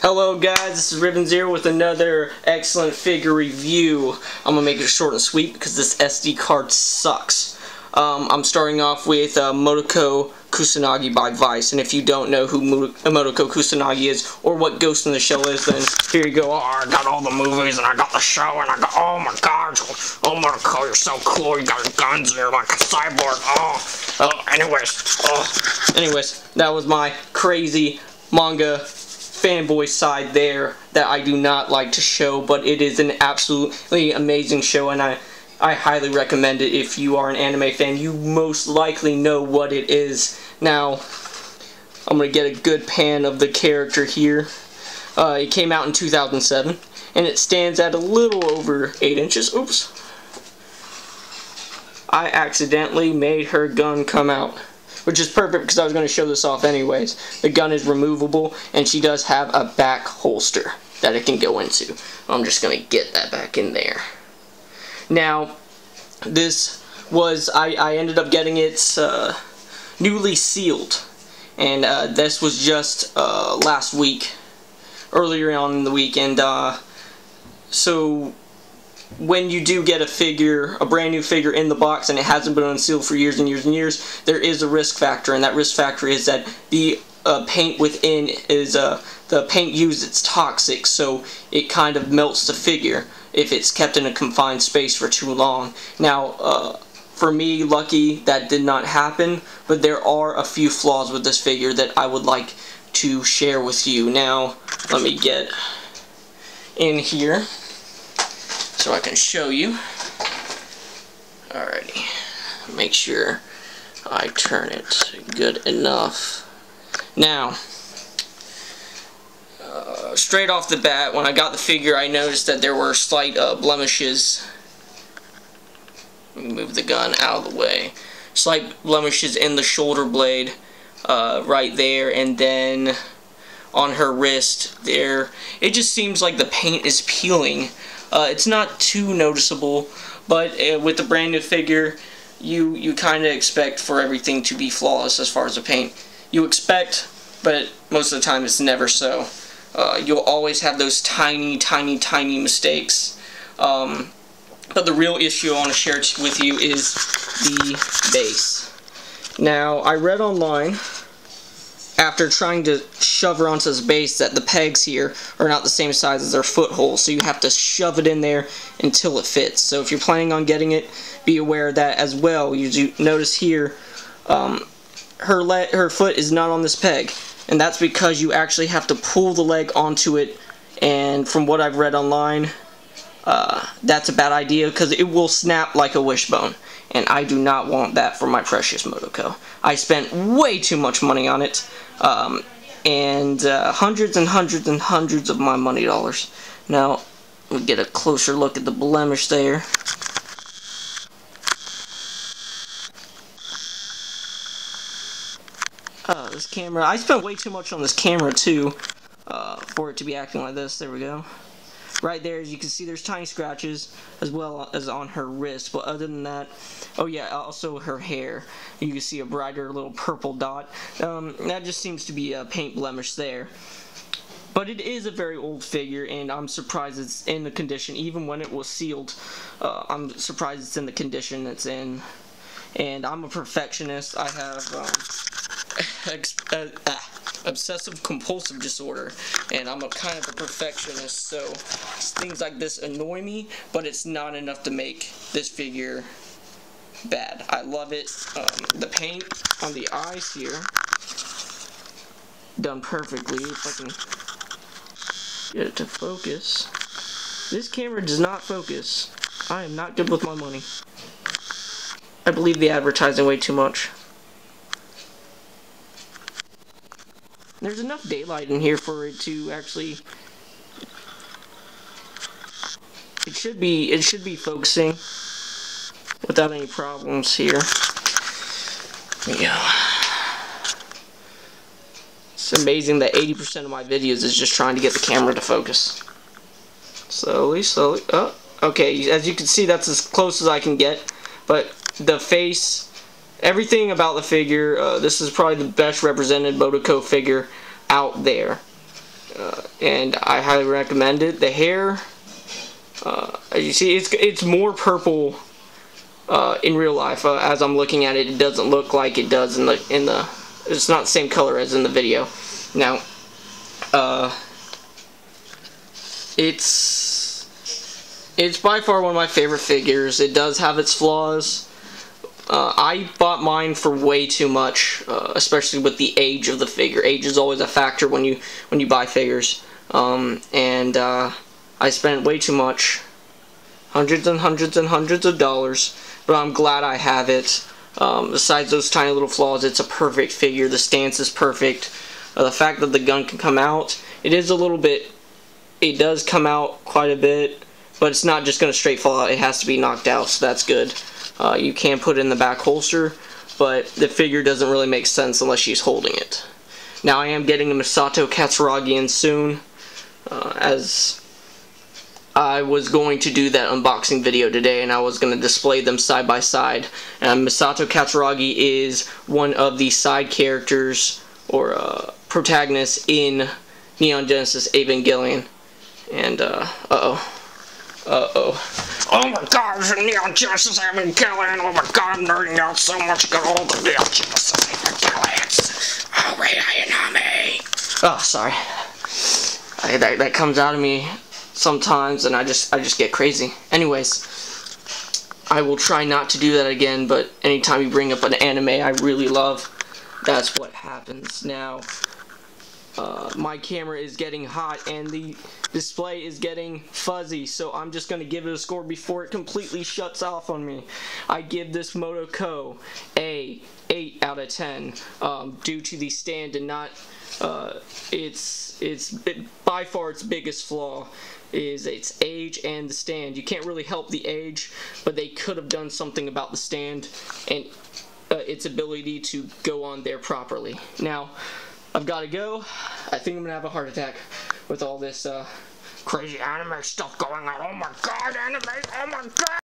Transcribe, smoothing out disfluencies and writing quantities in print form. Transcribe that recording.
Hello guys, this is RivenZero with another excellent figure review. I'm going to make it short and sweet because this SD card sucks. I'm starting off with Motoko Kusanagi by Vice, and if you don't know who Motoko Kusanagi is or what Ghost in the Shell is, then here you go. Oh, I got all the movies and I got the show and I got, oh my god, oh Motoko, you're so cool, you got guns and you're like a cyborg, anyways, that was my crazy manga fanboy side there that I do not like to show, but it is an absolutely amazing show, and I highly recommend it. If you are an anime fan, you most likely know what it is. Now, I'm going to get a good pan of the character here. It came out in 2007, and it stands at a little over 8 inches. Oops. I accidentally made her gun come out, which is perfect because I was going to show this off anyways. The gun is removable, and she does have a back holster that it can go into. I'm just going to get that back in there. Now, this was, I ended up getting it newly sealed, and this was just last week, earlier on in the week, and so when you do get a figure, a brand new figure in the box, and it hasn't been unsealed for years and years and years, there is a risk factor, and that risk factor is that the paint within is, the paint used, it's toxic, so it kind of melts the figure if it's kept in a confined space for too long. Now, for me, lucky that did not happen, but there are a few flaws with this figure that I would like to share with you. Now, let me get in here so I can show you. Alrighty, make sure I turn it good enough. Now, straight off the bat, when I got the figure, I noticed that there were slight blemishes. Let me move the gun out of the way. Slight blemishes in the shoulder blade, right there, and then on her wrist there. It just seems like the paint is peeling. It's not too noticeable, but with the brand new figure, you kind of expect for everything to be flawless as far as the paint. You expect, but most of the time it's never so. You'll always have those tiny mistakes. But the real issue I want to share with you is the base. Now, I read online, after trying to shove her onto this base, that the pegs here are not the same size as their foothold, so you have to shove it in there until it fits. So if you're planning on getting it, be aware of that as well. You do notice here, her foot is not on this peg, and that's because you actually have to pull the leg onto it, and from what I've read online, that's a bad idea because it will snap like a wishbone, and I do not want that for my precious Motoko. I spent way too much money on it, and hundreds and hundreds and hundreds of my money dollars. Now, we get a closer look at the blemish there. This camera, I spent way too much on this camera too, for it to be acting like this. There we go. Right there, as you can see, there's tiny scratches as well as on her wrist, but other than that, oh yeah, also her hair. You can see a brighter little purple dot. That just seems to be a paint blemish there. But it is a very old figure, and I'm surprised it's in the condition, even when it was sealed. I'm surprised it's in the condition it's in. And I'm a perfectionist. I have obsessive compulsive disorder, and I'm a kind of a perfectionist, so things like this annoy me, but it's not enough to make this figure bad. I love it. The paint on the eyes here, done perfectly. If I can get it to focus. This camera does not focus. I am not good with my money. I believe the advertising way too much. There's enough daylight in here for it to actually, it should be focusing without any problems here. There we go. It's amazing that 80% of my videos is just trying to get the camera to focus. Slowly. Oh, okay, as you can see, that's as close as I can get, but the face, everything about the figure, this is probably the best represented Motoko figure out there. and I highly recommend it. The hair, as you see, it's more purple in real life. As I'm looking at it, it doesn't look like it does in the. It's not the same color as in the video. Now, it's by far one of my favorite figures. It does have its flaws. I bought mine for way too much, especially with the age of the figure. Age is always a factor when you buy figures, and I spent way too much, hundreds and hundreds and hundreds of dollars. But I'm glad I have it. Besides those tiny little flaws, it's a perfect figure. The stance is perfect. The fact that the gun can come out, it does come out quite a bit, but it's not just going to straight fall out. It has to be knocked out, so that's good. You can put it in the back holster, but the figure doesn't really make sense unless she's holding it. Now, I am getting a Motoko Kusanagi in soon, as I was going to do that unboxing video today, and I was going to display them side by side. Motoko Kusanagi is one of the side characters or protagonists in Neon Genesis Evangelion. And oh my god, it's Neon Genesis Evangelion. Oh my god, I'm nerding out so much. Got all the Neon Genesis Evangelions. Oh wait, I know me. Oh, sorry. That comes out of me sometimes, and I just get crazy. Anyways, I will try not to do that again, but anytime you bring up an anime I really love, that's what happens. Now, my camera is getting hot and the display is getting fuzzy, so I'm just going to give it a score before it completely shuts off on me. I give this Motoko a 8 out of 10 due to the stand and not by far its biggest flaw is its age and the stand. You can't really help the age, but they could have done something about the stand and its ability to go on there properly. Now, I've got to go. I think I'm going to have a heart attack with all this crazy anime stuff going on. Oh my god, anime, oh my god!